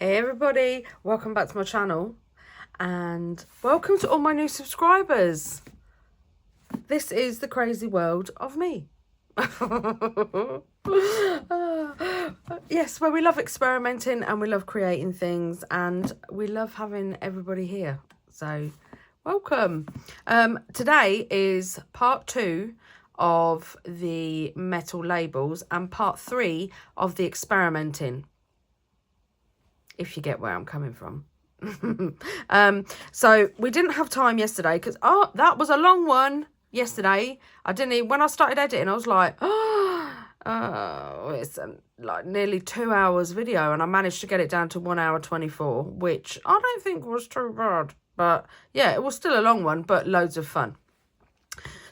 Hey everybody, welcome back to my channel and welcome to all my new subscribers. This is the crazy world of me. Yes, where we love experimenting and we love creating things and we love having everybody here. So welcome. Today is part 2 of the metal labels and part 3 of the experimenting, if you get where I'm coming from. So we didn't have time yesterday because that was a long one yesterday. I didn't even, when I started editing I was like, it's like nearly 2 hours video, and I managed to get it down to 1 hour 24, which I don't think was too bad, but yeah, it was still a long one, but loads of fun.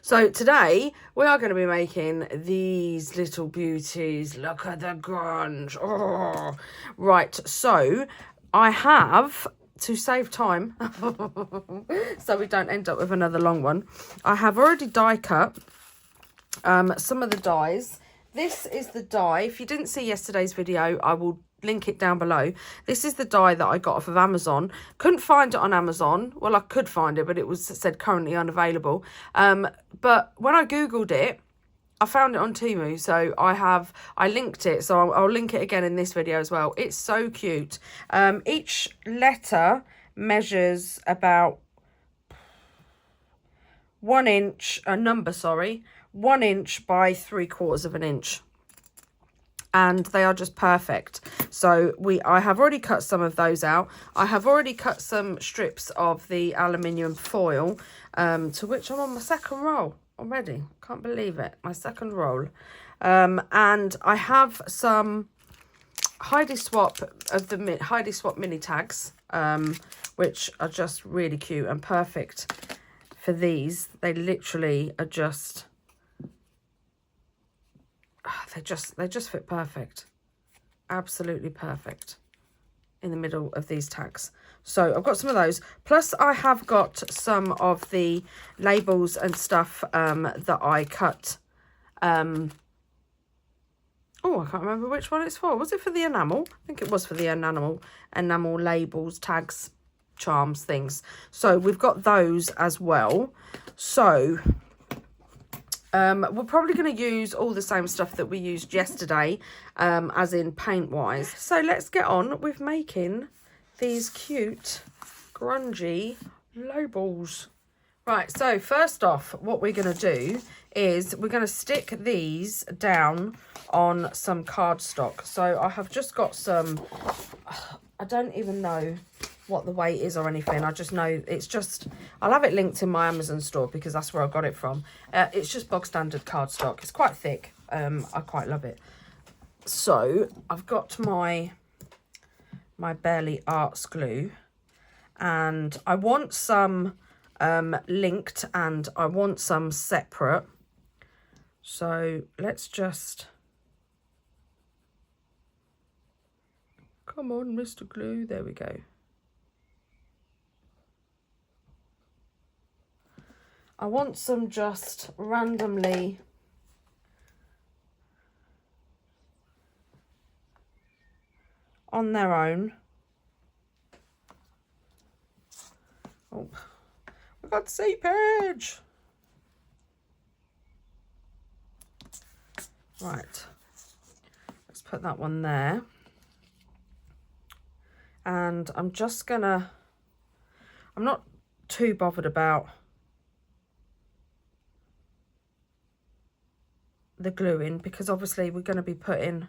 So today we are going to be making these little beauties. Look at the grunge. Oh. Right, so I have, to save time, so we don't end up with another long one, I have already die cut some of the dies. This is the die. If you didn't see yesterday's video, I will link it down below. This is the die that I got off of Amazon. Couldn't find it on Amazon. Well, I could find it, but it was said currently unavailable. But when I googled it, I found it on Temu, so I linked it, so I'll link it again in this video as well. It's so cute. Each letter measures about 1 inch, 1 inch by 3/4 of an inch. And they are just perfect. So I have already cut some of those out. I have already cut some strips of the aluminium foil, to which I'm on my second roll already. Can't believe it, my second roll. And I have some Heidi Swap of the Heidi Swap mini tags, which are just really cute and perfect for these. They literally are just, they just fit perfect, absolutely perfect in the middle of these tags. So I've got some of those, plus I have got some of the labels and stuff that I cut. Oh, I can't remember which one it's for. Was it for the enamel? I think it was for the enamel labels, tags, charms, things. So we've got those as well. So we're probably going to use all the same stuff that we used yesterday, as in paint wise. So let's get on with making these cute grungy labels. Right, so first off, what we're going to do is we're going to stick these down on some cardstock. So I have just got some, I don't even know what the weight is or anything. I just know it's just, I'll have it linked in my Amazon store because that's where I got it from. It's just bog standard cardstock. It's quite thick. I quite love it. So I've got my Barely Arts glue, and I want some linked and I want some separate. So let's just, come on, Mr. Glue, there we go. I want some just randomly on their own. Oh, we got seepage. Right, let's put that one there. And I'm just gonna, I'm not too bothered about the gluing because obviously we're going to be putting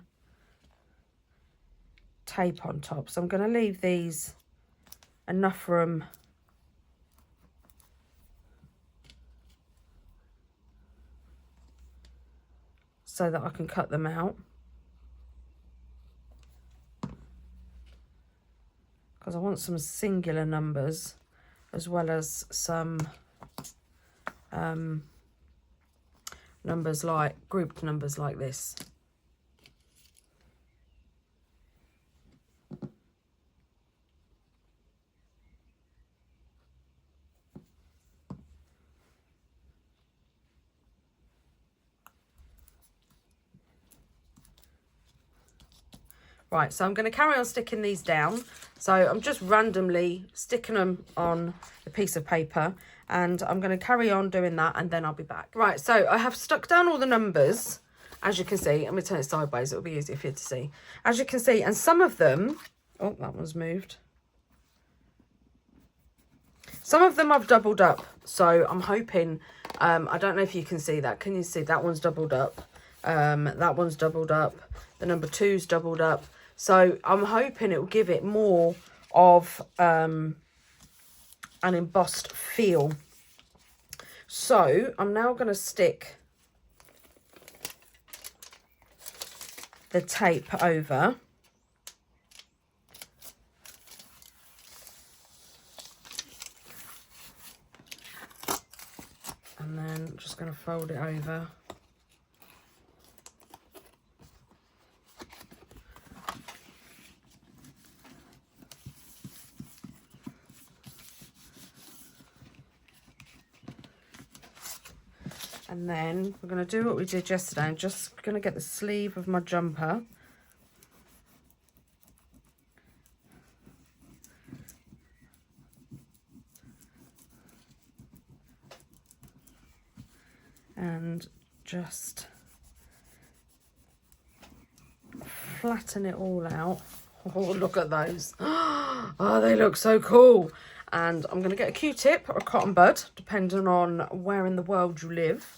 tape on top, so I'm going to leave these enough room so that I can cut them out, because I want some singular numbers as well as some numbers, like grouped numbers like this. Right, so I'm going to carry on sticking these down. So I'm just randomly sticking them on a piece of paper, and I'm going to carry on doing that, and then I'll be back. Right, so I have stuck down all the numbers, as you can see. I'm going to turn it sideways, it'll be easier for you to see. As you can see, and some of them, oh, that one's moved. Some of them I've doubled up, so I'm hoping, I don't know if you can see that. Can you see that one's doubled up? That one's doubled up. The number 2's doubled up. So I'm hoping it will give it more of an embossed feel. So I'm now going to stick the tape over. And then I'm just going to fold it over. And then we're going to do what we did yesterday. I'm just going to get the sleeve of my jumper. And just flatten it all out. Oh, look at those. Oh, they look so cool. And I'm going to get a Q-tip or a cotton bud, depending on where in the world you live.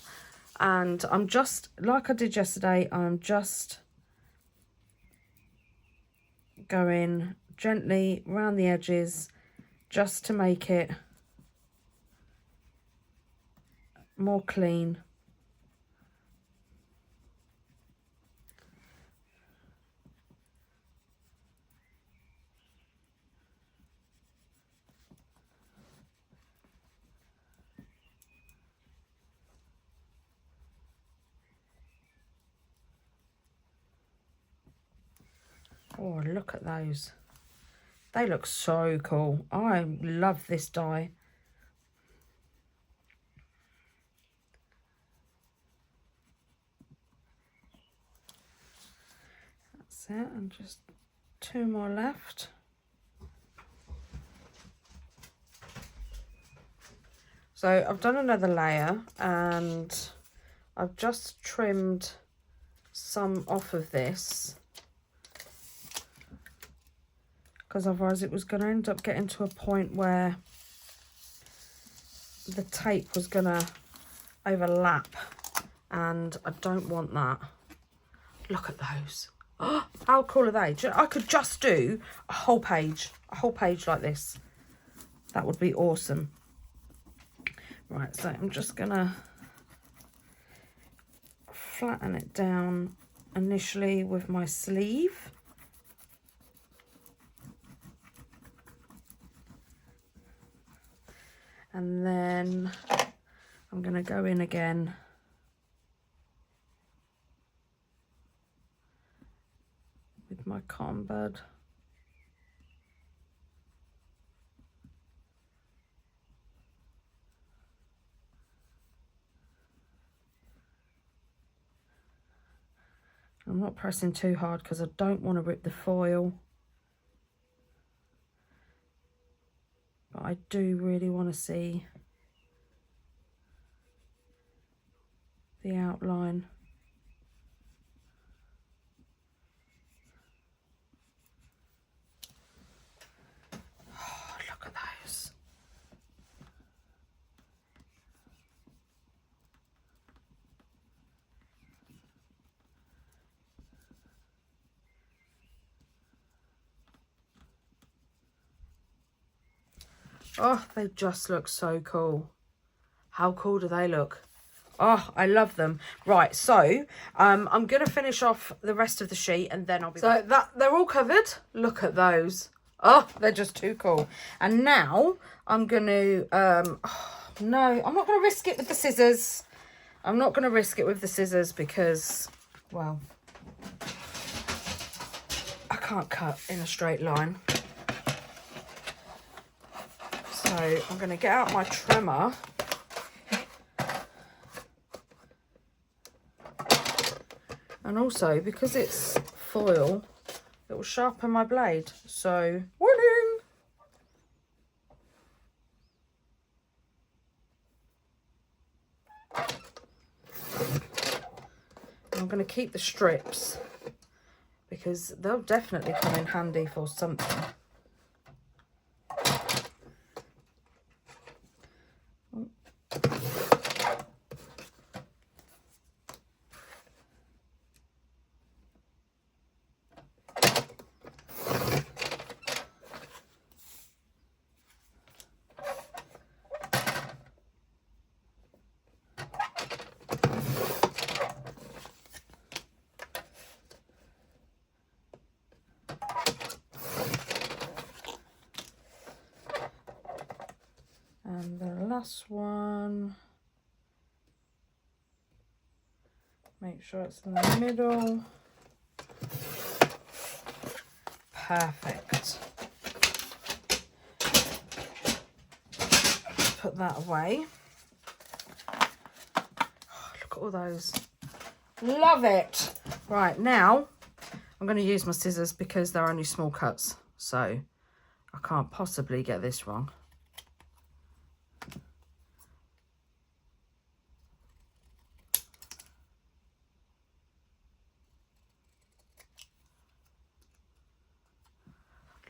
And I'm just, like I did yesterday, I'm just going gently around the edges just to make it more clean. Oh, look at those. They look so cool. I love this die. That's it, and just 2 more left. So I've done another layer, and I've just trimmed some off of this, because otherwise it was going to end up getting to a point where the tape was going to overlap, and I don't want that. Look at those. Oh, how cool are they? I could just do a whole page like this. That would be awesome. Right, so I'm just going to flatten it down initially with my sleeve. And then I'm going to go in again with my cotton bud. I'm not pressing too hard because I don't want to rip the foil. But I do really want to see the outline. Oh, look at those. Oh, they just look so cool. How cool do they look? Oh, I love them. Right, so I'm going to finish off the rest of the sheet, and then I'll be back. So they're all covered. Look at those. Oh, they're just too cool. And now I'm going to, no, I'm not going to risk it with the scissors. I'm not going to risk it with the scissors because, well, I can't cut in a straight line. So I'm going to get out my trimmer. And also, because it's foil, it will sharpen my blade. So, warning! I'm going to keep the strips because they'll definitely come in handy for something. And the last one, make sure it's in the middle. Perfect. Put that away. Oh, look at all those. Love it. Right, now I'm going to use my scissors because they're only small cuts, so I can't possibly get this wrong.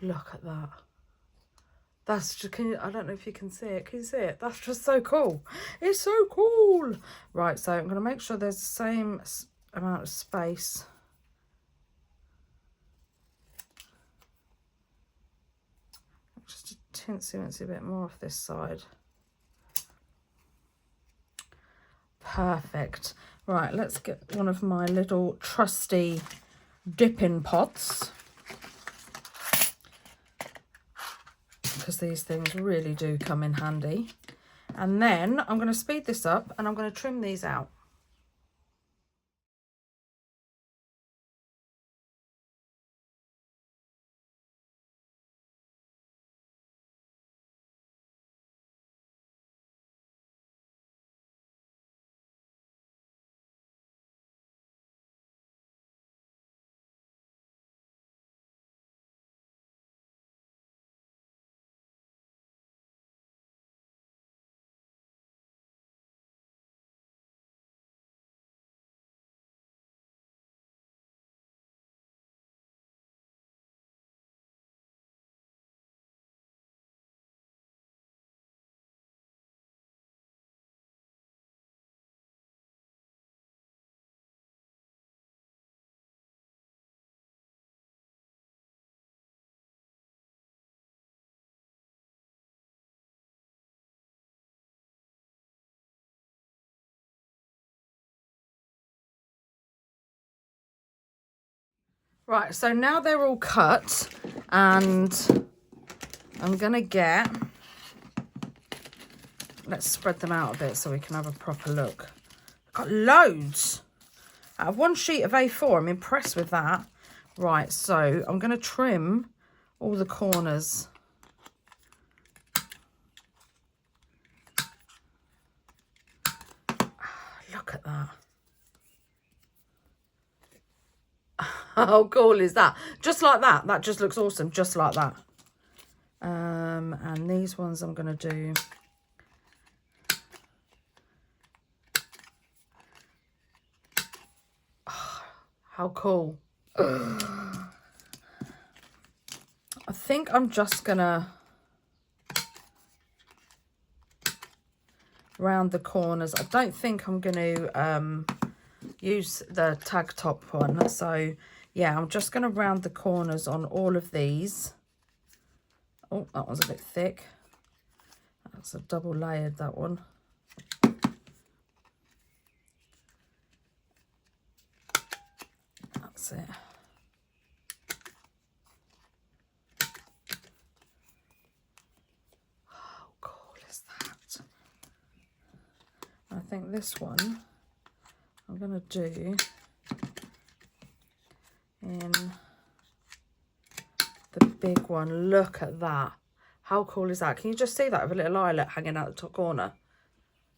Look at that. That's just, I don't know if you can see it. Can you see it? That's just so cool. It's so cool. Right, so I'm going to make sure there's the same amount of space. Just a teensy bit more off this side. Perfect. Right, let's get one of my little trusty dipping pots, because these things really do come in handy. And then I'm going to speed this up and I'm going to trim these out. Right, so now they're all cut, and I'm going to get, let's spread them out a bit so we can have a proper look. I've got loads. Out of one sheet of A4, I'm impressed with that. Right, so I'm going to trim all the corners. Look at that. How cool is that? Just like that. That just looks awesome, just like that. And these ones I'm going to do. Oh, how cool. I think I'm just going to round the corners. I don't think I'm going to use the tag top one. So yeah, I'm just going to round the corners on all of these. Oh, that one's a bit thick. That's a double layered, that one. That's it. How cool is that? I think this one I'm going to do in the big one. Look at that. How cool is that? Can you just see that with a little eyelet hanging out the top corner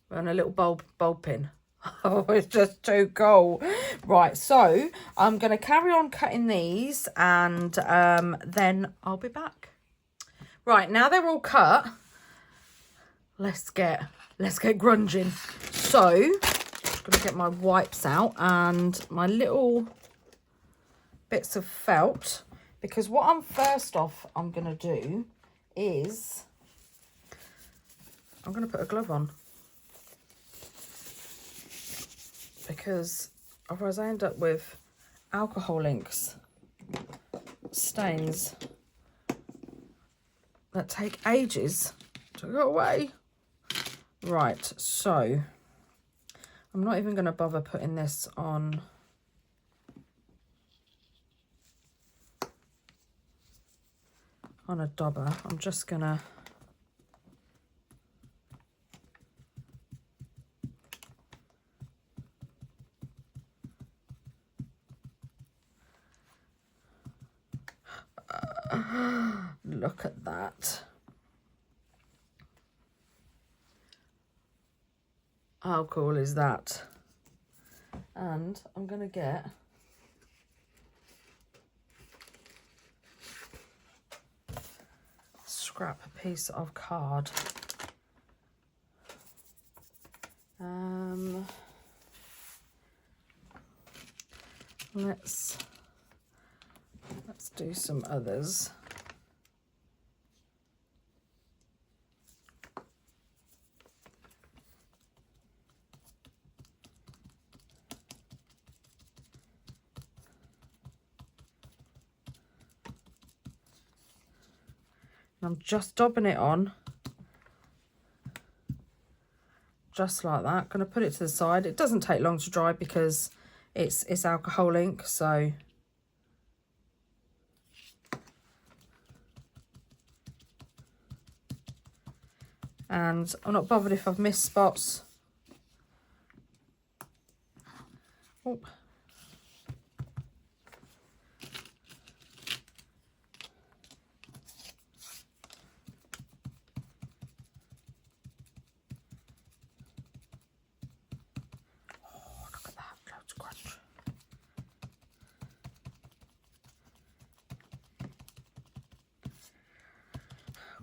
and a little bulb pin? Oh, it's just too cool. Right, so I'm going to carry on cutting these and then I'll be back. Right, now they're all cut. Let's get grunging. So, I'm going to get my wipes out and my little bits of felt, because what I'm going to do is I'm going to put a glove on, because otherwise I end up with alcohol inks stains that take ages to go away. Right, so I'm not even going to bother putting this on a dauber. I'm just going to look at that. How cool is that? And I'm going to get scrap a piece of card. Let's do some others. I'm just daubing it on, just like that. Going to put it to the side. It doesn't take long to dry because it's alcohol ink, so and I'm not bothered if I've missed spots. Oh.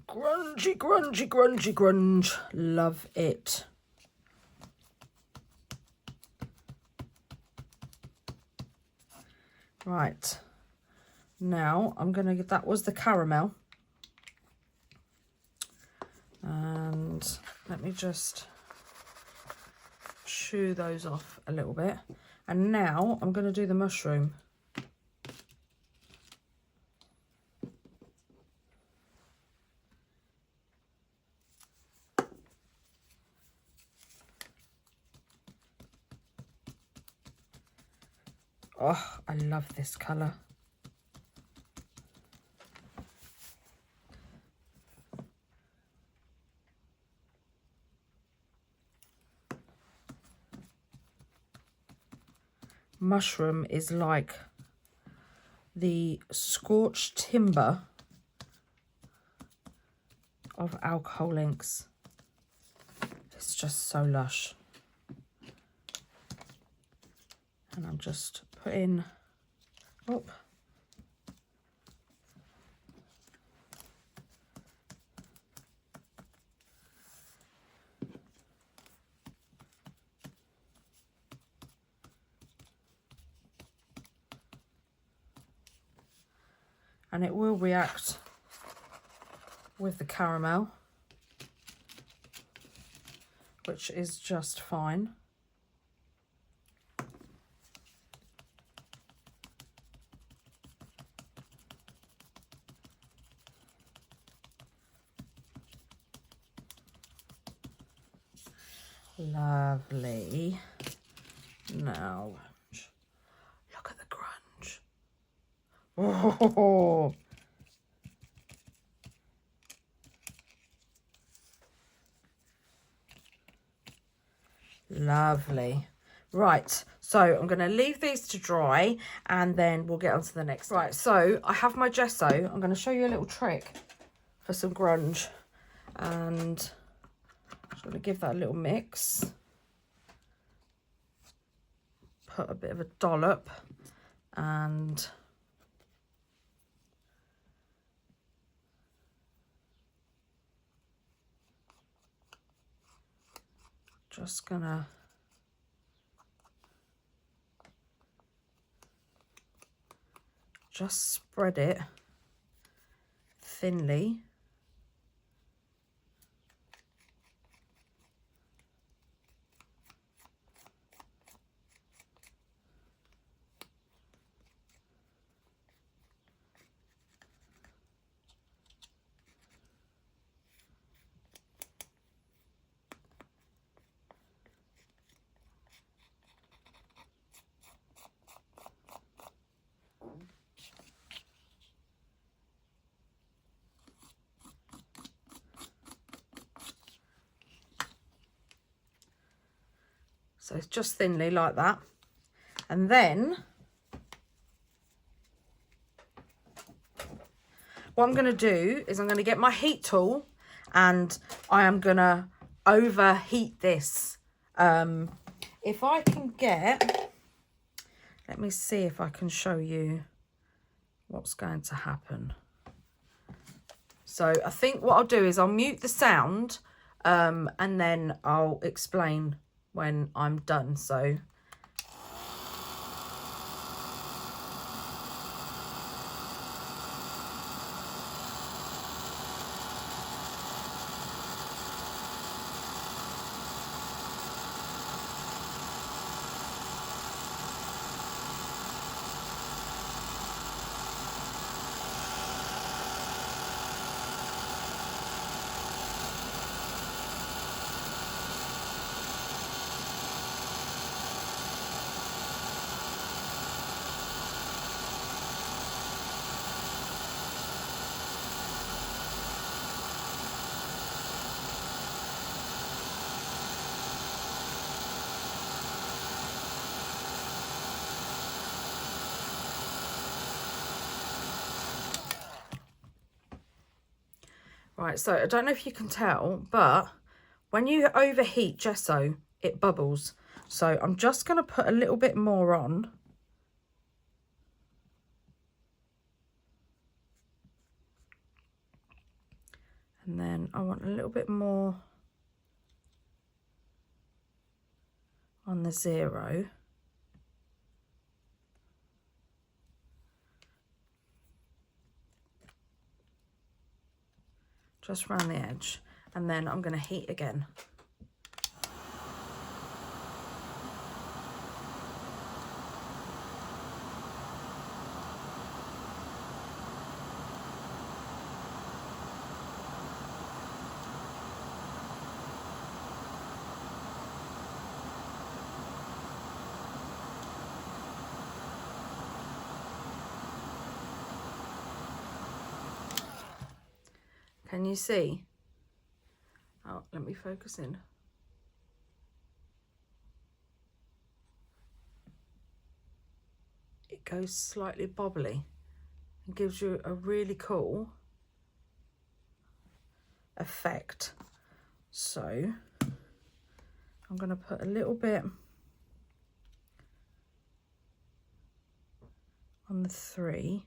Grungy, grungy, grungy, grunge. Love it. Right. Now I'm going to, that was the caramel. And let me just chew those off a little bit. And now I'm going to do the mushroom. Oh, I love this colour. Mushroom is like the scorched timber of alcohol inks. It's just so lush. And I'm just putting, oh, and it will react with the caramel, which is just fine. Lovely. Now, look at the grunge. Oh, lovely. Right, so I'm going to leave these to dry and then we'll get on to the next. Right, so I have my gesso. I'm going to show you a little trick for some grunge, and I'm just going to give that a little mix. put a bit of a dollop and just gonna just spread it thinly. So it's just thinly like that. And then what I'm going to do is I'm going to get my heat tool and I am going to overheat this. If I can get, let me see if I can show you what's going to happen. So I think what I'll do is I'll mute the sound and then I'll explain when I'm done. So right, so I don't know if you can tell, but when you overheat gesso, it bubbles. So I'm just going to put a little bit more on. And then I want a little bit more on the 0. Just around the edge. And then I'm going to heat again. Can you see? Oh, let me focus in. It goes slightly bobbly. It gives you a really cool effect. So I'm going to put a little bit on the 3.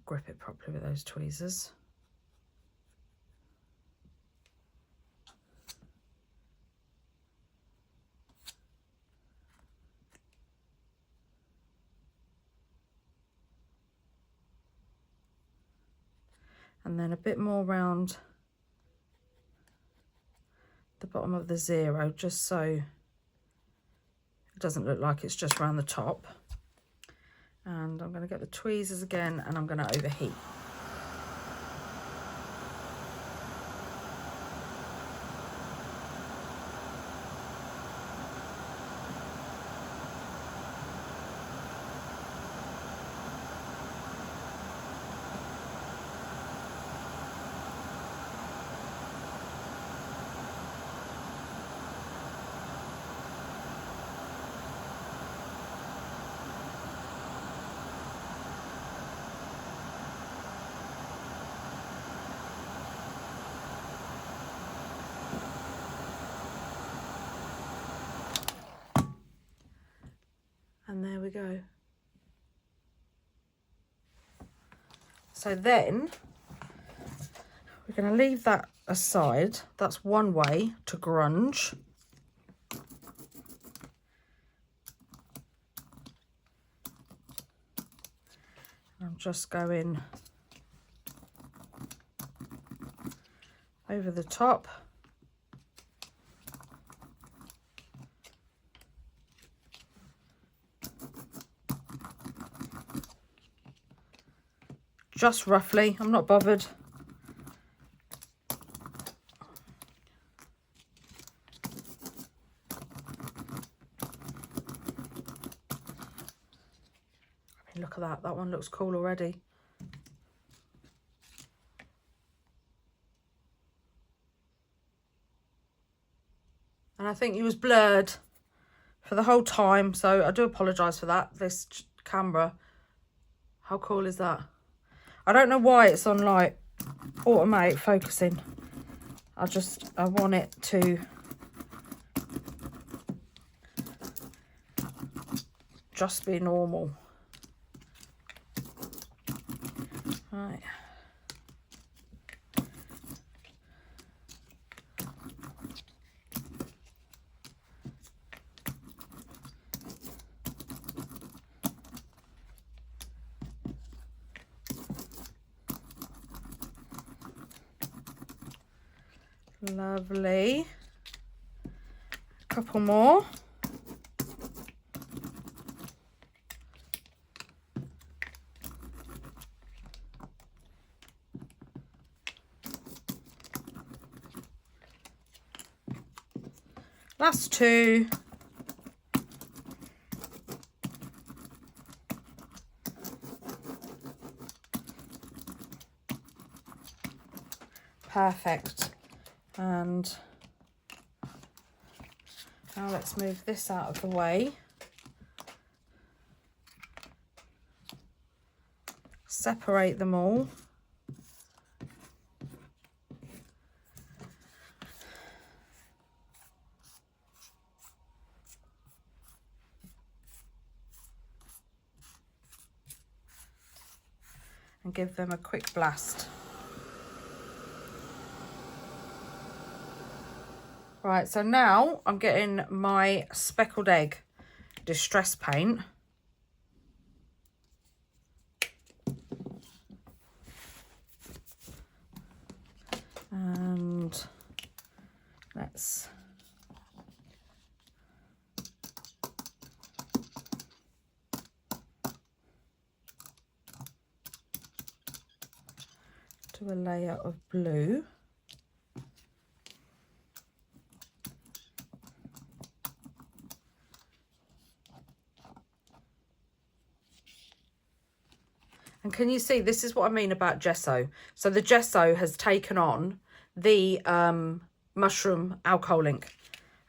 Grip it properly with those tweezers. And then a bit more around the bottom of the 0, just so it doesn't look like it's just around the top. And I'm going to get the tweezers again and I'm going to overheat. go. So then we're going to leave that aside. That's one way to grunge. I'm just going over the top. Just roughly, I'm not bothered. I mean, look at that, that one looks cool already. And I think he was blurred for the whole time, so I do apologise for that. This camera, how cool is that? I don't know why it's on like automatic focusing. I want it to just be normal. Right. Lovely. A couple more. That's two. Perfect. And now let's move this out of the way. Separate them all. And give them a quick blast. Right, so now I'm getting my speckled egg distress paint. And let's do a layer of blue. And can you see, this is what I mean about gesso. So the gesso has taken on the mushroom alcohol ink.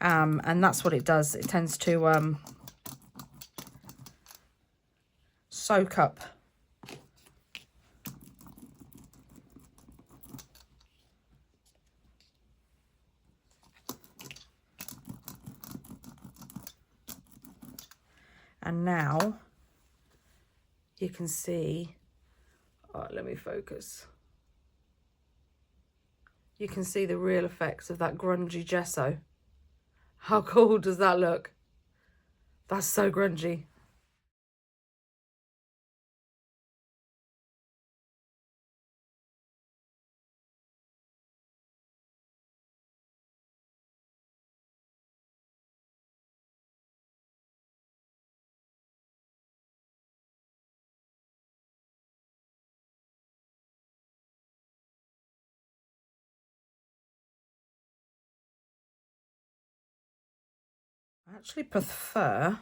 And that's what it does. It tends to soak up. And now you can see, oh, let me focus. You can see the real effects of that grungy gesso. How cool does that look? That's so grungy. I actually prefer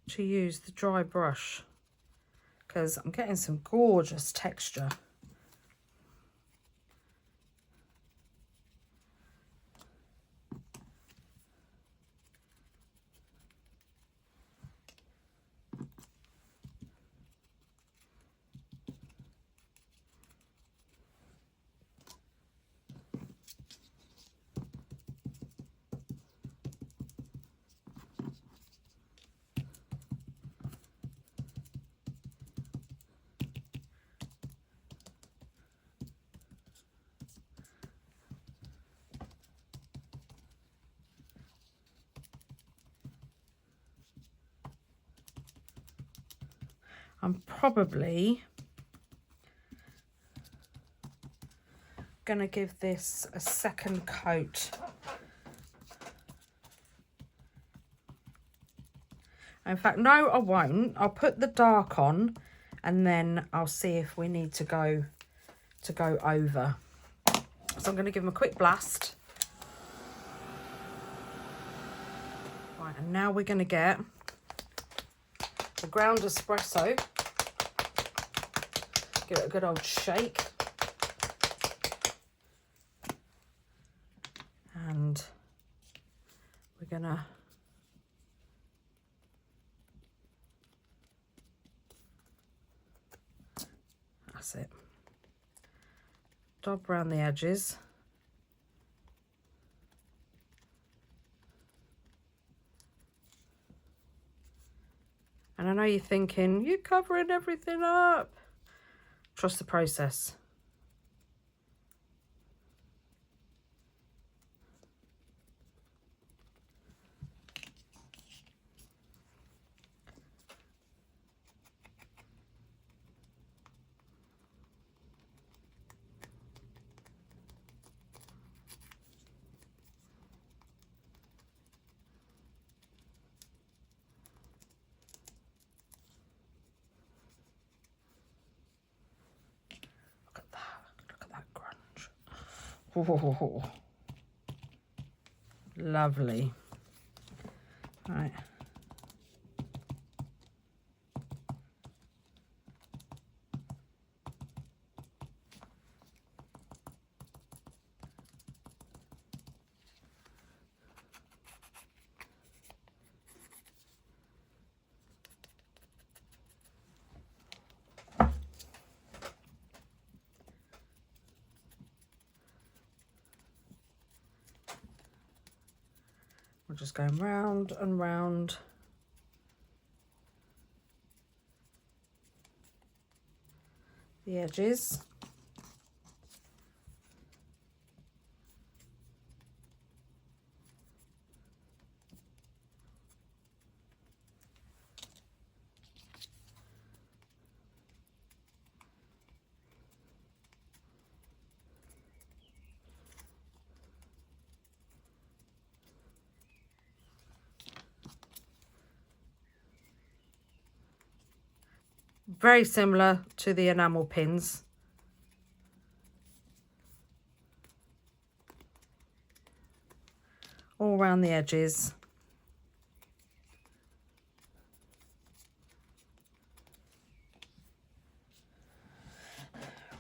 to use the dry brush because I'm getting some gorgeous texture. I'm probably going to give this a second coat. In fact, no, I won't. I'll put the dark on and then I'll see if we need to go over. So I'm going to give them a quick blast. Right, and now we're going to get the ground espresso. Give it a good old shake. And we're going to that's it. Dab around the edges. And I know you're thinking, you're covering everything up. Trust the process. Oh, lovely. Right. We're just going round and round. The edges. Very similar to the enamel pins. All around the edges.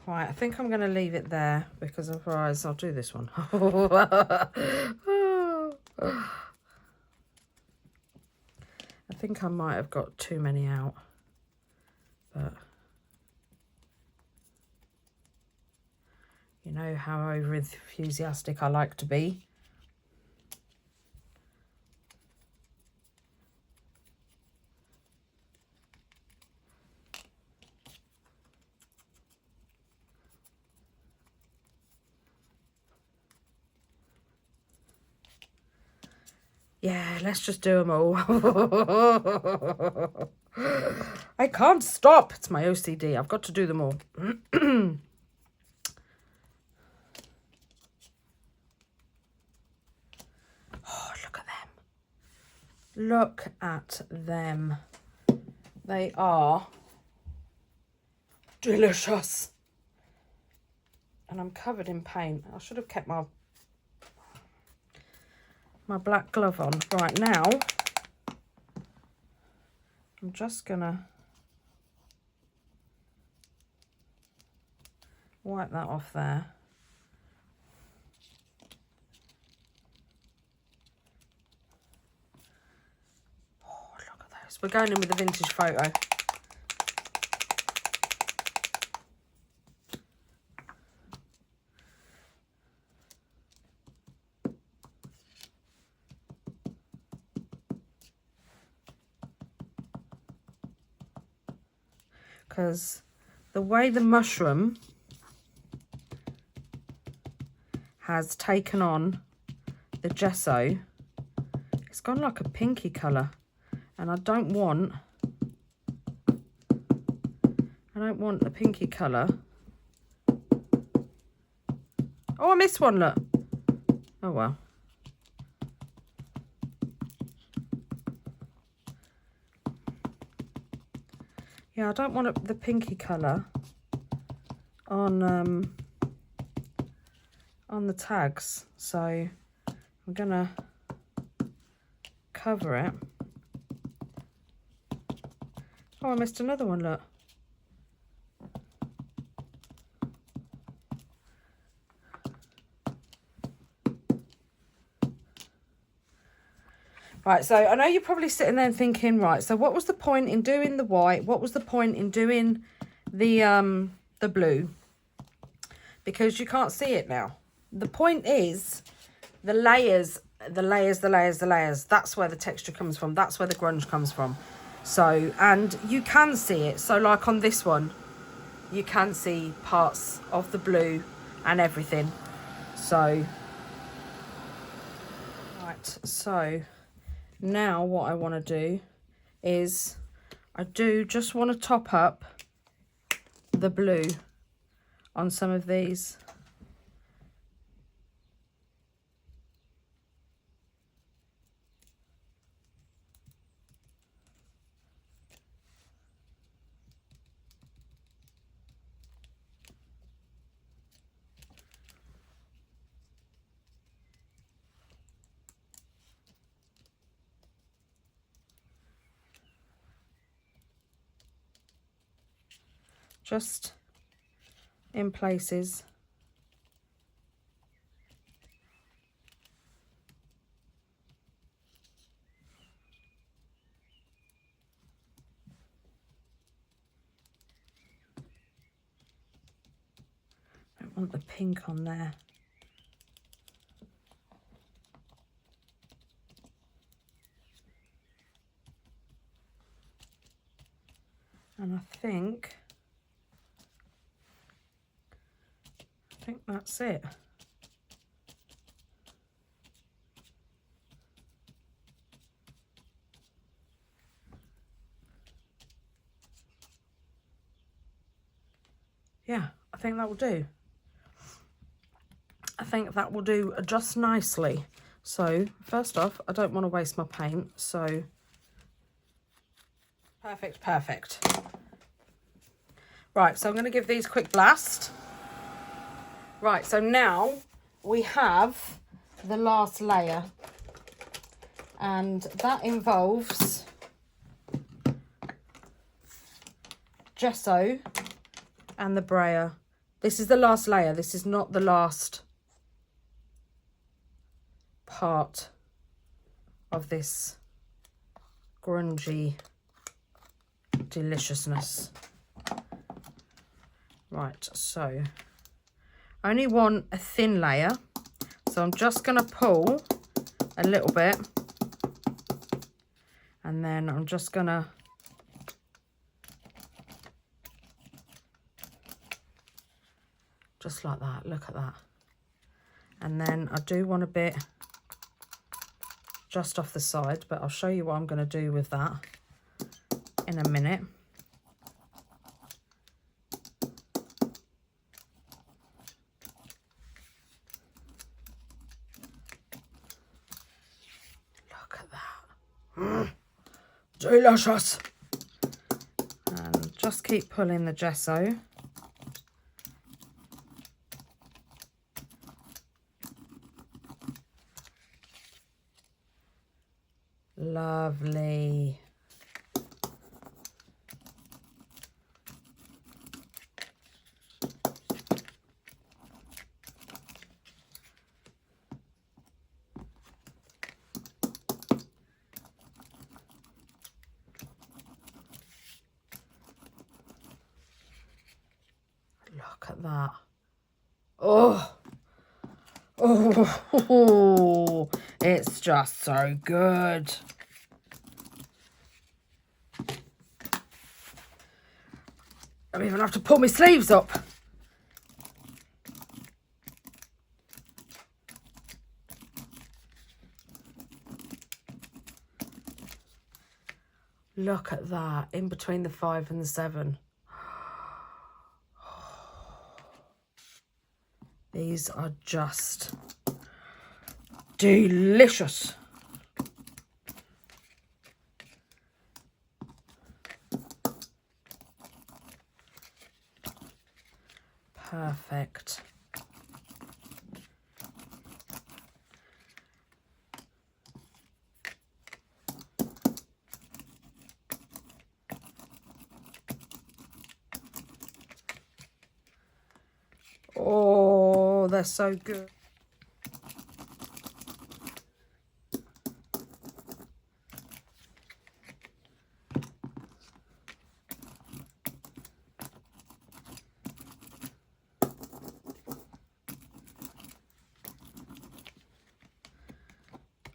Right, I think I'm going to leave it there because otherwise I'll do this one. I think I might have got too many out. But you know how over enthusiastic I like to be. Yeah, let's just do them all. I can't stop. It's my OCD. I've got to do them all. Oh, look at them. Look at them. They are delicious. And I'm covered in paint. I should have kept my black glove on. Right, now I'm just gonna wipe that off there. Oh, look at those. We're going in with the vintage photo. Because the way the mushroom has taken on the gesso, it's gone like a pinky colour, and I don't want don't want the pinky colour. Oh, I missed one, look. Oh, well. Yeah, I don't want the pinky colour on the tags, so I'm gonna cover it. Oh, I missed another one, look. Right, so I know you're probably sitting there thinking, right, so what was the point in doing the white? What was the point in doing the blue? Because you can't see it now. The point is the layers. That's where the texture comes from. That's where the grunge comes from. So, and you can see it. So like on this one, you can see parts of the blue and everything. So, right, so now what I want to do is I do just want to top up the blue on some of these. Just in places. I don't want the pink on there. And I think that's it. Yeah, I think that will do. I think that will do just nicely. So first off, I don't want to waste my paint, so perfect. Right, so I'm going to give these a quick blast. Right, so now we have the last layer, and that involves gesso and the brayer. This is the last layer. This is not the last part of this grungy deliciousness. Right, so I only want a thin layer, so I'm just going to pull a little bit, and then I'm just going to just like that. Look at that. And then I do want a bit just off the side, but I'll show you what I'm going to do with that in a minute. Delicious. And just keep pulling the gesso. Lovely. Look at that. Oh, it's just so good. I don't even have to pull my sleeves up. Look at that, in between the 5 and the 7. These are just delicious. Perfect. Oh, they're so good.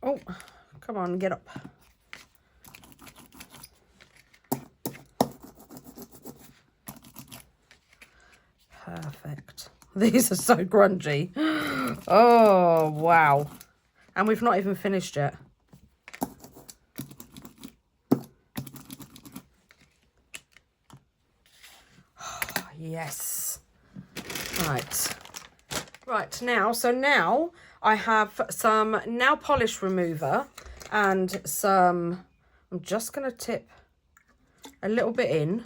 Oh, come on, get up. Perfect. These are so grungy. Oh, wow. And we've not even finished yet. Oh, yes. Right. Right, now, so now I have some nail polish remover and some, I'm just going to tip a little bit in,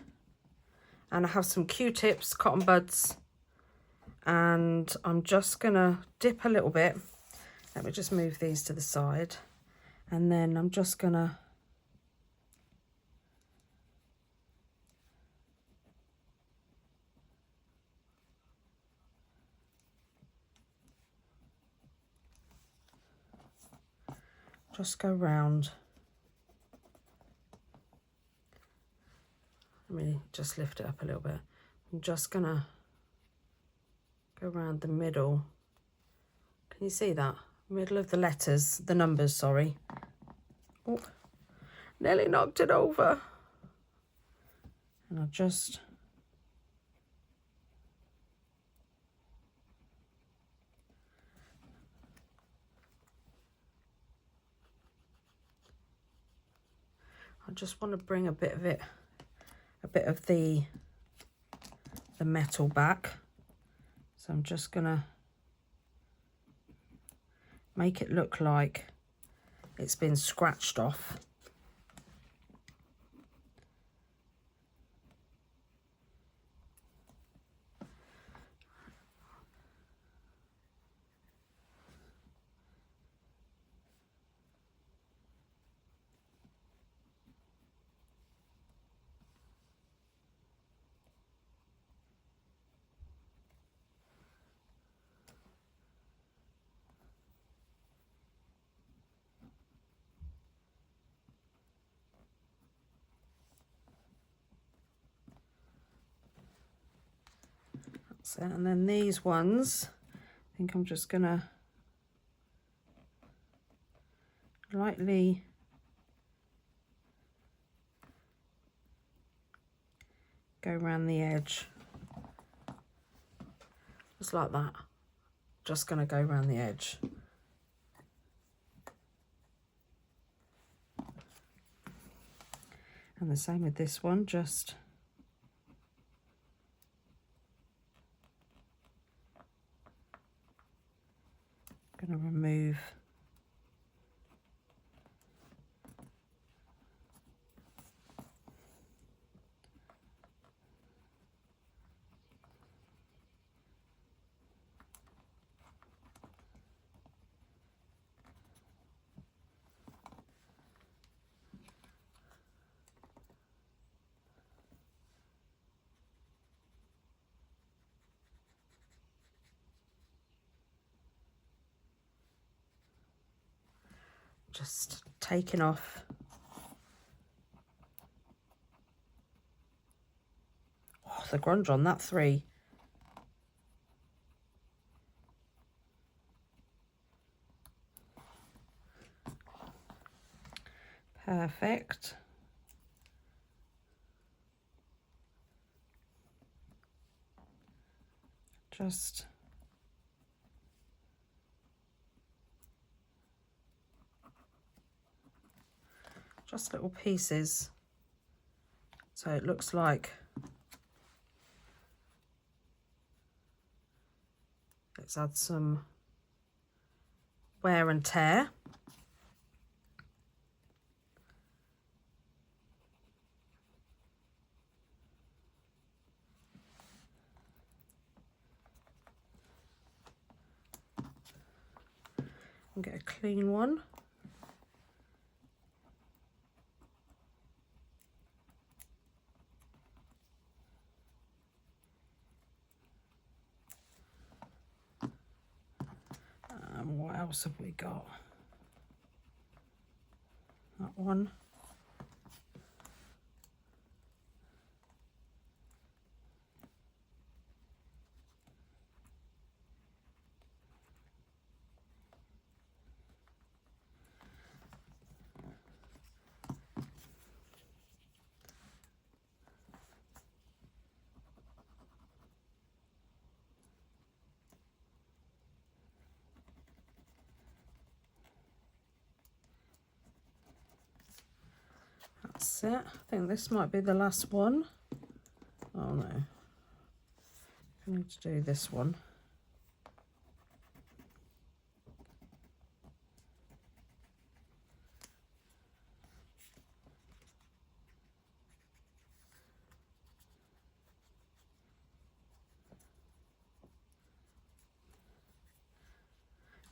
and I have some Q-tips, cotton buds, and I'm just going to dip a little bit. Let me just move these to the side, and then I'm just going to just go round. Let me just lift it up a little bit. I'm just gonna go around the middle. Can you see that? Middle of the letters, the numbers, sorry. Oh, nearly knocked it over. And I'll just want to bring a bit of it, a bit of the metal back. So I'm just gonna make it look like it's been scratched off. So, and then these ones, I think I'm just gonna lightly go around the edge, just like that. Just gonna go around the edge. And the same with this one, just going to remove just taking off. Oh, the grunge on that 3. Perfect. Just little pieces, so it looks like Let's add some wear and tear. And get a clean one. What else have we got? That one. That's it. I think this might be the last one. Oh no. I need to do this one.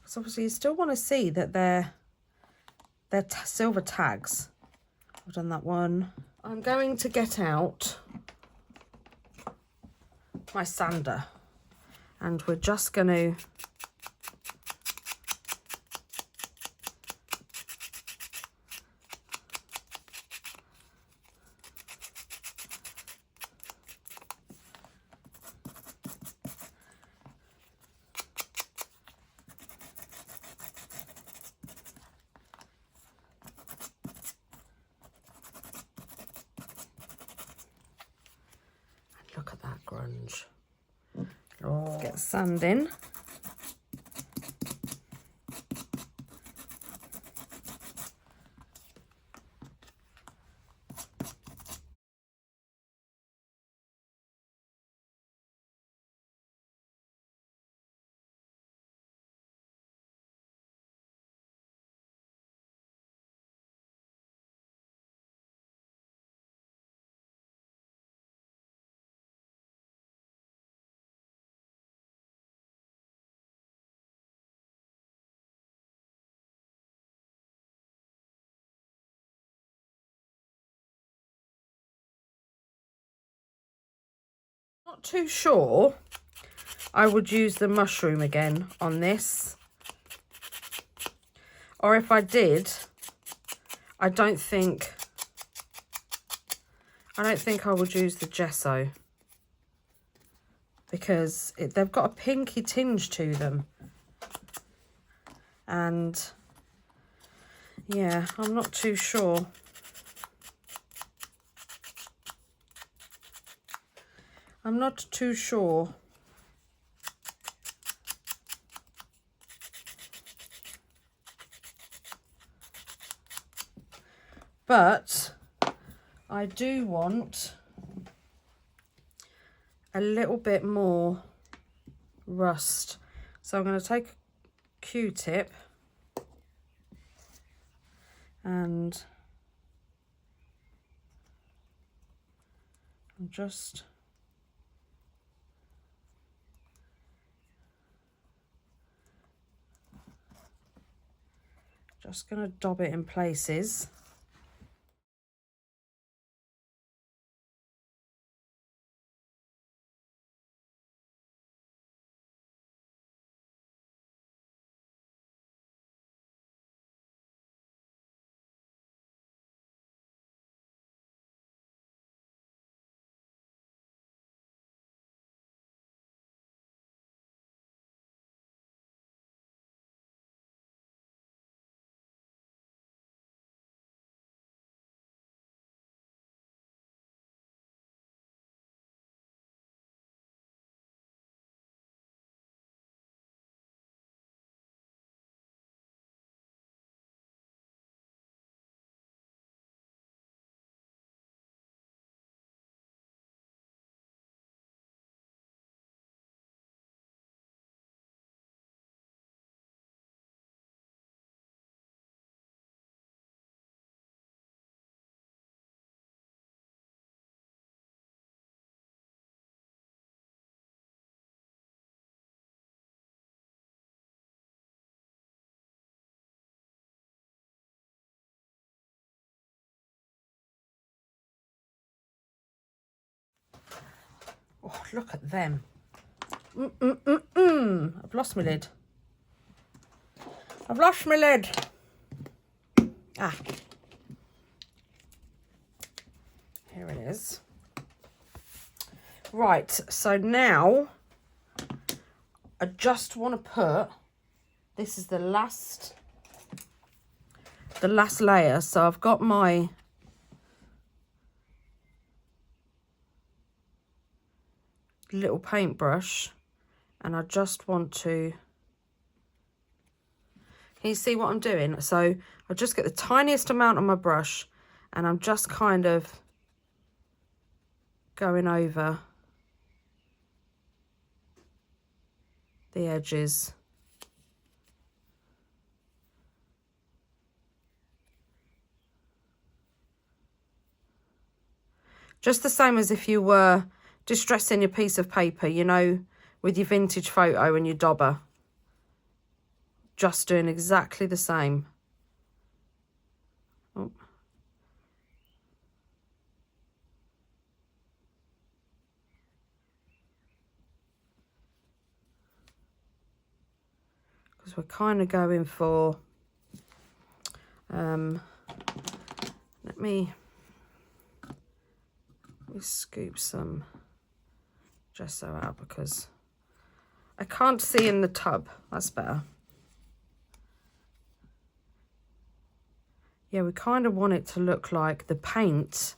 Because obviously you still want to see that they're silver tags. I've done that one. I'm going to get out my sander and we're just going to look at that grunge. Oh. Get sand in. Not too sure I would use the mushroom again on this, or if I did, I don't think I would use the gesso because they've got a pinky tinge to them, and yeah, I'm not too sure. I'm not too sure. But I do want a little bit more rust. So I'm going to take a Q-tip and I'm just going to dab it in places. Oh, look at them. I've lost my lid. I've lost my lid. Ah. Here it is. Right, so now I just want to put, this is the last layer. So I've got my little paintbrush and I just want to, can you see what I'm doing? So I just get the tiniest amount on my brush and I'm just kind of going over the edges. Just the same as if you were distressing your piece of paper, you know, with your vintage photo and your dauber. Just doing exactly the same. Oh. Because we're kind of going for, let me scoop some gesso out because I can't see in the tub. That's better. Yeah, we kind of want it to look like the paint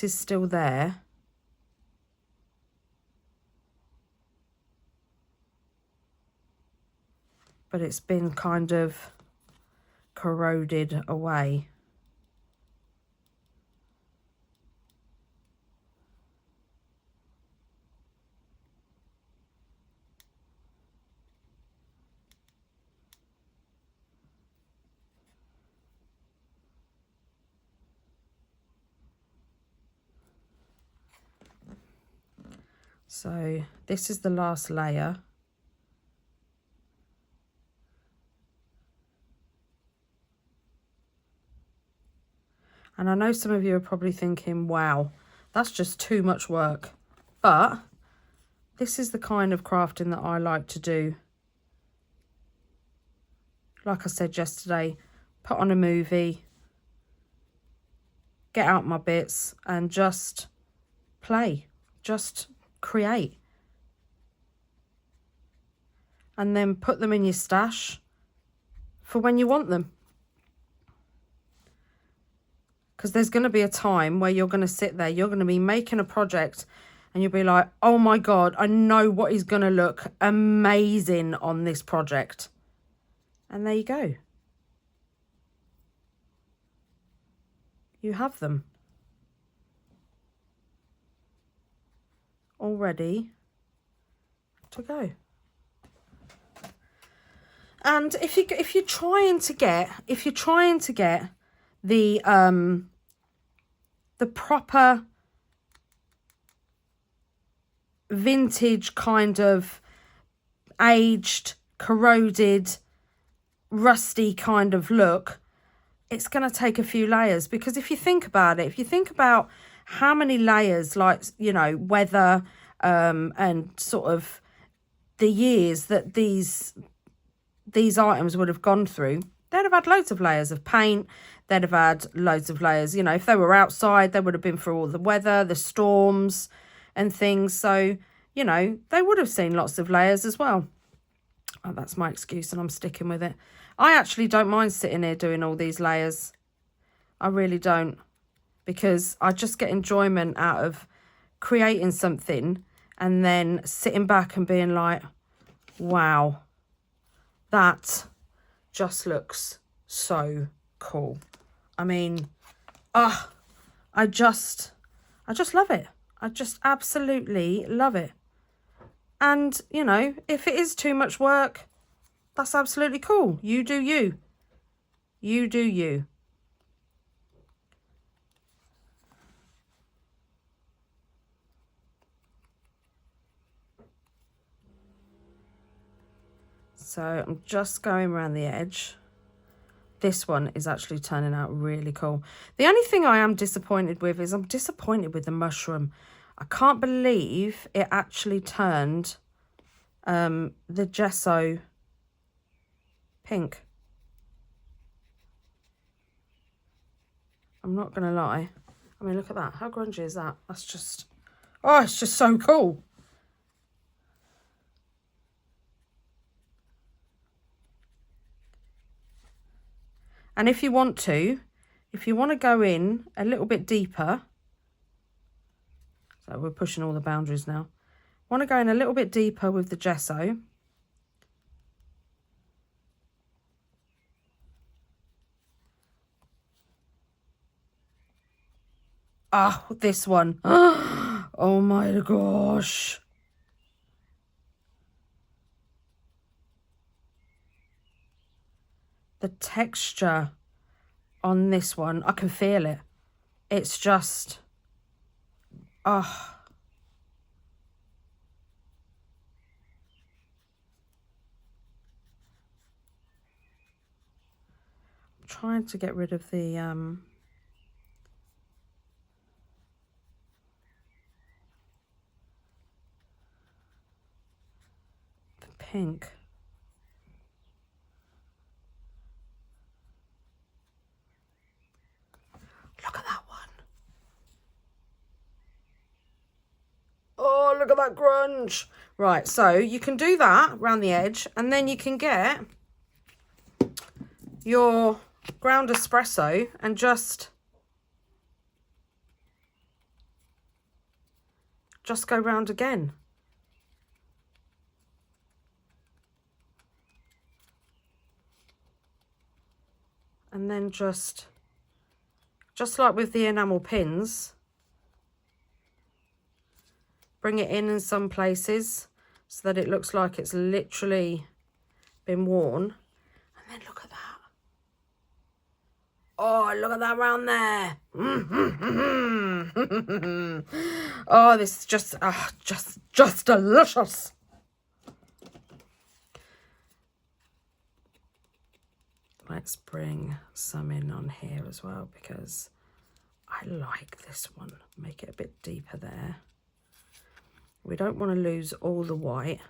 is still there. But it's been kind of corroded away. So this is the last layer. And I know some of you are probably thinking, wow, that's just too much work. But this is the kind of crafting that I like to do. Like I said yesterday, put on a movie, get out my bits and just play, just create. And then put them in your stash for when you want them. Because there's going to be a time where you're going to sit there, you're going to be making a project and you'll be like, oh my God, I know what is going to look amazing on this project. And there you go. You have them. All ready to go. And if you're trying to get the proper vintage kind of aged, corroded, rusty kind of look, it's going to take a few layers. Because if you think about it, if you think about how many layers, like, you know, weather and sort of the years that these items would have gone through, they'd have had loads of layers of paint. They'd have had loads of layers. You know, if they were outside, they would have been through all the weather, the storms and things. So, you know, they would have seen lots of layers as well. Oh, that's my excuse and I'm sticking with it. I actually don't mind sitting here doing all these layers. I really don't. Because I just get enjoyment out of creating something and then sitting back and being like, wow, that just looks so cool. I mean, I just love it. I just absolutely love it. And, you know, if it is too much work, that's absolutely cool. You do you. You do you. So I'm just going around the edge. This one is actually turning out really cool. The only thing I am disappointed with is I'm disappointed with the mushroom. I can't believe it actually turned the gesso pink. I'm not gonna lie. I mean, look at that. How grungy is that? That's just, oh, it's just so cool. And if you want to go in a little bit deeper, so we're pushing all the boundaries now. Want to go in a little bit deeper with the gesso. Ah, this one. Oh my gosh. The texture on this one, I can feel it. It's just, oh. I'm trying to get rid of the pink. Look at that one. Oh, look at that grunge. Right, so you can do that around the edge, and then you can get your ground espresso and just go round again. And then just like with the enamel pins, bring it in some places so that it looks like it's literally been worn. And then look at that. Oh, look at that round there. Oh, this is just delicious. Let's bring some in on here as well, because I like this one. Make it a bit deeper there. We don't want to lose all the white.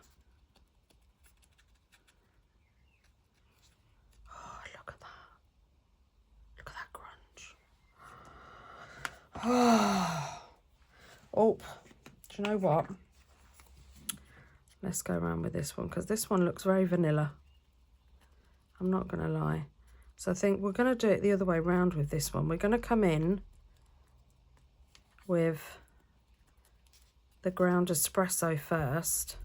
Oh, look at that. Look at that grunge. Oh, do you know what? Let's go around with this one, because this one looks very vanilla. I'm not going to lie. So I think we're going to do it the other way around with this one. We're going to come in with the ground espresso first.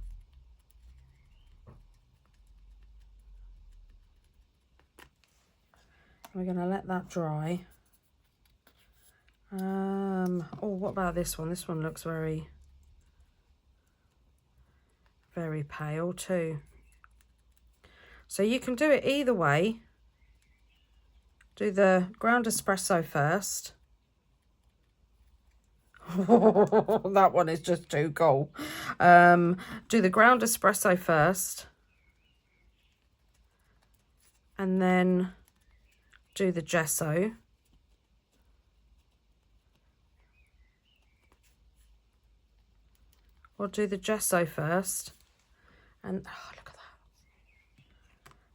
We're going to let that dry. Oh, what about this one? This one looks very, very pale too. So you can do it either way. Do the ground espresso first. That one is just too cool. Do the ground espresso first. And then do the gesso. Or do the gesso first. And oh, look at that.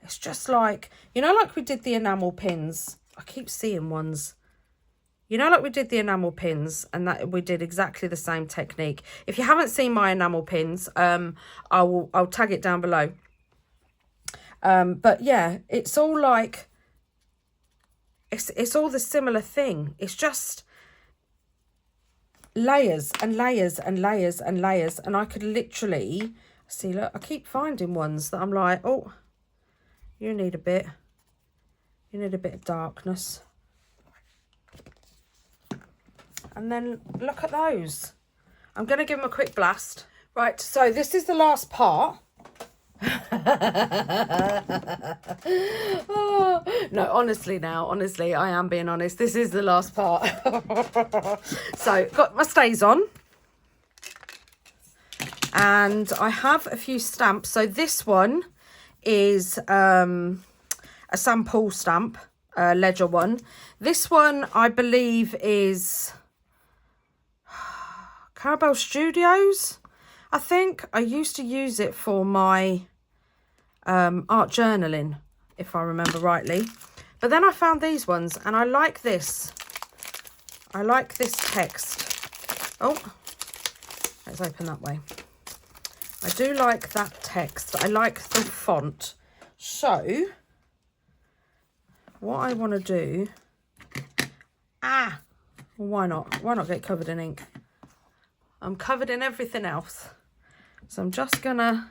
It's just like, you know, like we did the enamel pins. I keep seeing ones. You know, like we did the enamel pins, and that we did exactly the same technique. If you haven't seen my enamel pins, I'll tag it down below. But yeah, it's all like, it's all the similar thing. It's just layers and layers and layers and layers. And I could literally see, look, I keep finding ones that I'm like, oh, you need a bit of darkness. And then look at those. I'm going to give them a quick blast. Right, so this is the last part. Oh, no, honestly, I am being honest. This is the last part. So, got my stays on. And I have a few stamps. So this one is a sample stamp, ledger one. This one, I believe, is... Carabelle Studios, I think. I used to use it for my art journaling, if I remember rightly. But then I found these ones, and I like this. I like this text. Oh, let's open that way. I do like that text. I like the font. So, what I want to do... why not? Why not get covered in ink? I'm covered in everything else. So I'm just going to...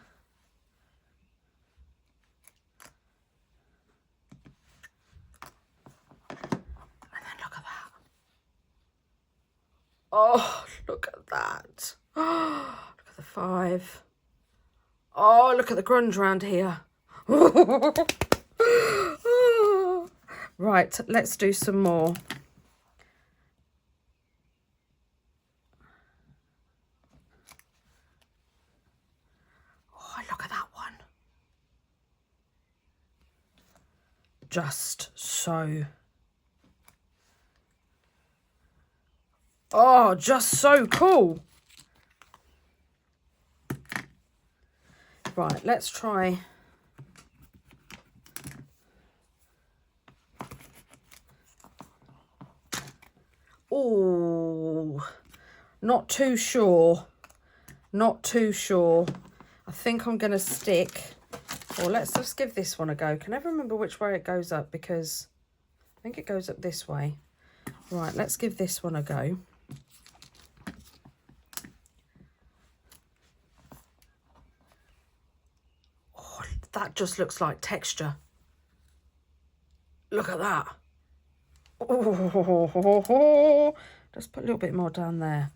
Oh, look at that. Oh, look at the 5. Oh, look at the grunge around here. Right, let's do some more. Oh, look at that one. Just so... Oh, just so cool. Right, let's try. Oh, not too sure. Not too sure. I think I'm going to stick. Or let's just give this one a go. Can I never remember which way it goes up, because I think it goes up this way. Right, let's give this one a go. That just looks like texture. Look at that. Oh, just put a little bit more down there.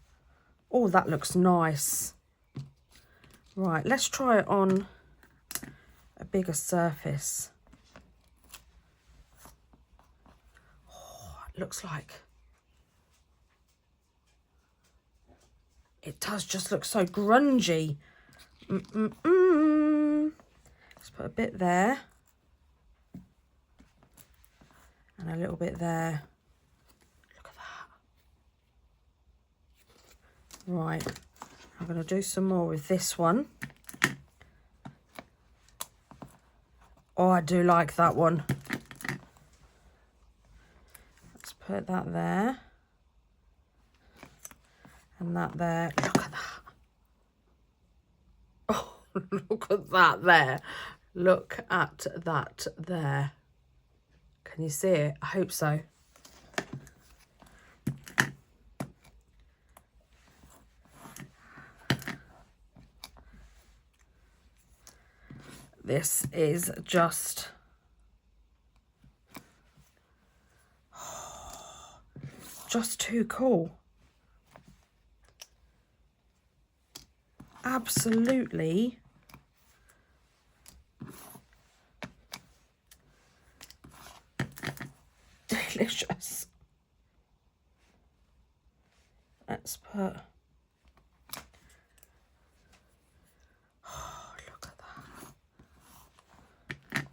Oh, that looks nice. Right, let's try it on a bigger surface. Oh, it looks like... It does just look so grungy. Let's put a bit there. And a little bit there. Look at that. Right. I'm going to do some more with this one. Oh, I do like that one. Let's put that there. And that there. Look at that. Oh, look at that there. Look at that there. Can you see it? I hope so. This is just... just too cool. Absolutely delicious. Let's put... Oh, look at that.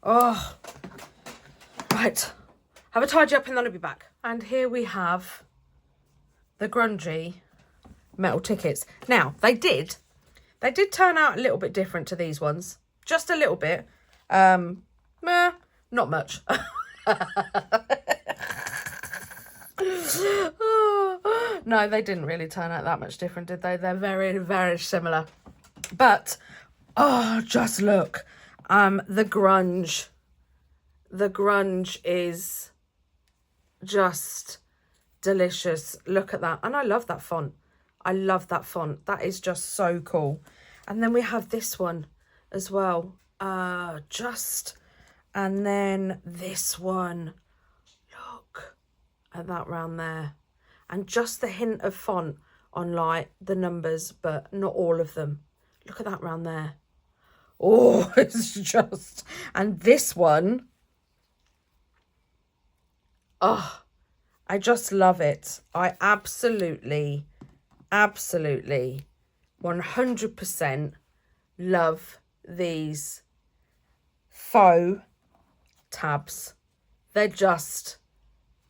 Oh, right. Have a tidy up and then I'll be back. And here we have the grungy metal tickets. Now, they did turn out a little bit different to these ones. Just a little bit. Meh, not much. No, they didn't really turn out that much different, did they? They're very, very similar. But, oh, just look. The grunge. The grunge is just delicious. Look at that. And I love that font. I love that font. That is just so cool. And then we have this one as well. And then this one. Look at that round there. And just the hint of font on like the numbers, but not all of them. Look at that round there. Oh, it's just... And this one. Oh, I just love it. I absolutely 100% love these faux tabs. They're just,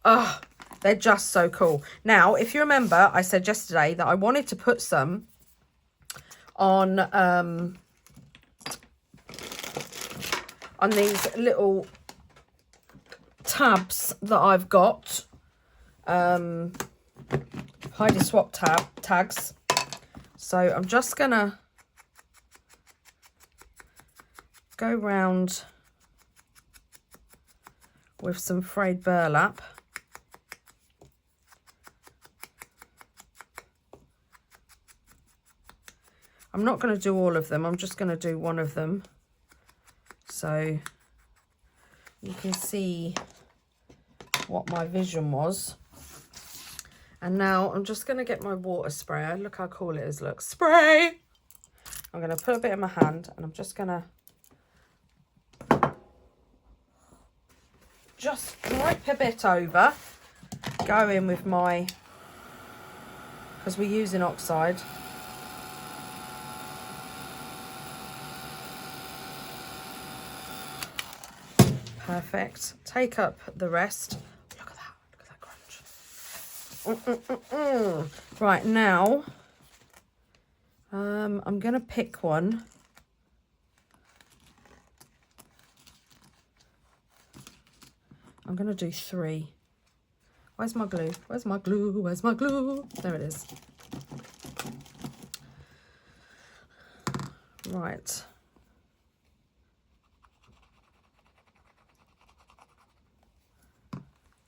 oh, They're just so cool. Now, if you remember, I said yesterday that I wanted to put some on these little tabs that I've got. Heidi swap tags. So I'm just gonna go round with some frayed burlap. I'm not going to do all of them. I'm just going to do one of them. So you can see what my vision was. And now I'm just going to get my water sprayer. Look how cool it is. Look, spray. I'm going to put a bit in my hand and I'm just going to just drip a bit over. Go in with my, because we're using oxide. Perfect. Take up the rest. Look at that. Look at that crunch. Right, now I'm going to pick one. I'm going to do 3. Where's my glue? Where's my glue? Where's my glue? There it is. Right.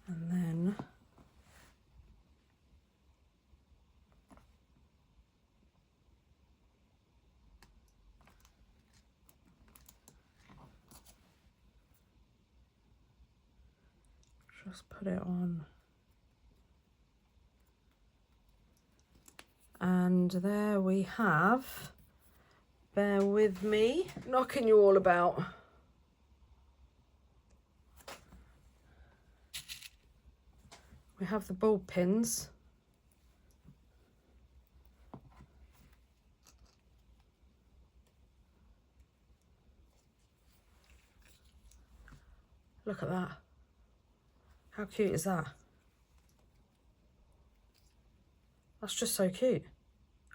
And then just put it on. And there we have, bear with me, knocking you all about. We have the ball pins. Look at that. How cute is that? That's just so cute.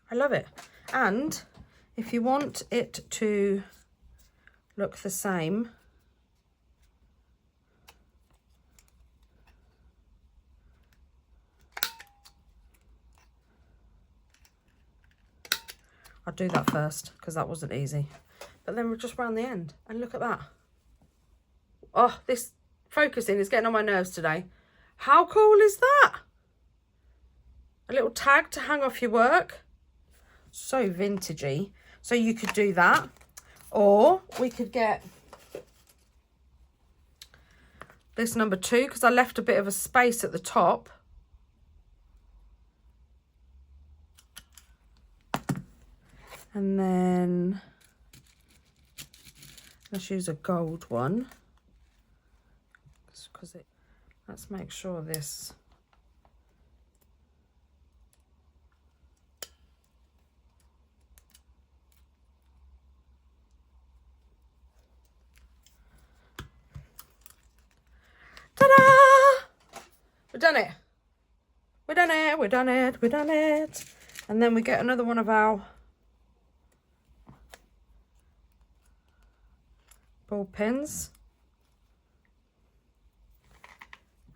I love it. And if you want it to look the same, I'll do that first because that wasn't easy. But then we're just round the end and look at that. Oh, this focusing is getting on my nerves today. How cool is that? A little tag to hang off your work. So vintagey. So you could do that. Or we could get this number 2 because I left a bit of a space at the top. And then let's use a gold one. Because let's make sure this ta-da! We've done it. We've done it. We've done it. We've done it. And then we get another one of our ball pins.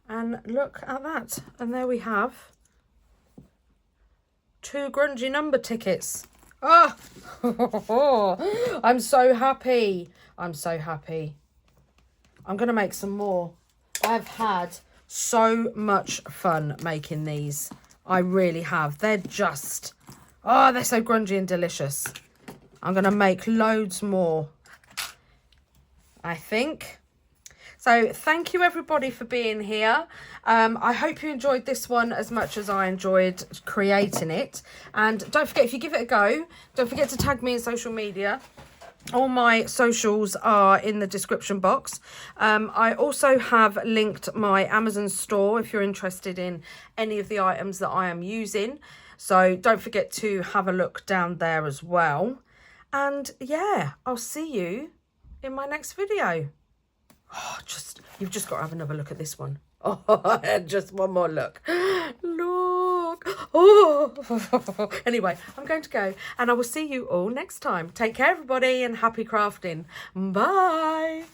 And look at that. And there we have 2 grungy number tickets. Oh, I'm so happy. I'm so happy. I'm going to make some more. I've had so much fun making these. I really have. They're just, oh, they're so grungy and delicious. I'm going to make loads more, I think. So thank you everybody for being here. I hope you enjoyed this one as much as I enjoyed creating it. And don't forget, if you give it a go, don't forget to tag me in social media. All my socials are in the description box. I also have linked my Amazon store if you're interested in any of the items that I am using. So don't forget to have a look down there as well. And yeah, I'll see you in my next video. Oh, you've just got to have another look at this one. Oh, just one more look. Look. Oh. Anyway, I'm going to go, and I will see you all next time. Take care, everybody, and happy crafting. Bye.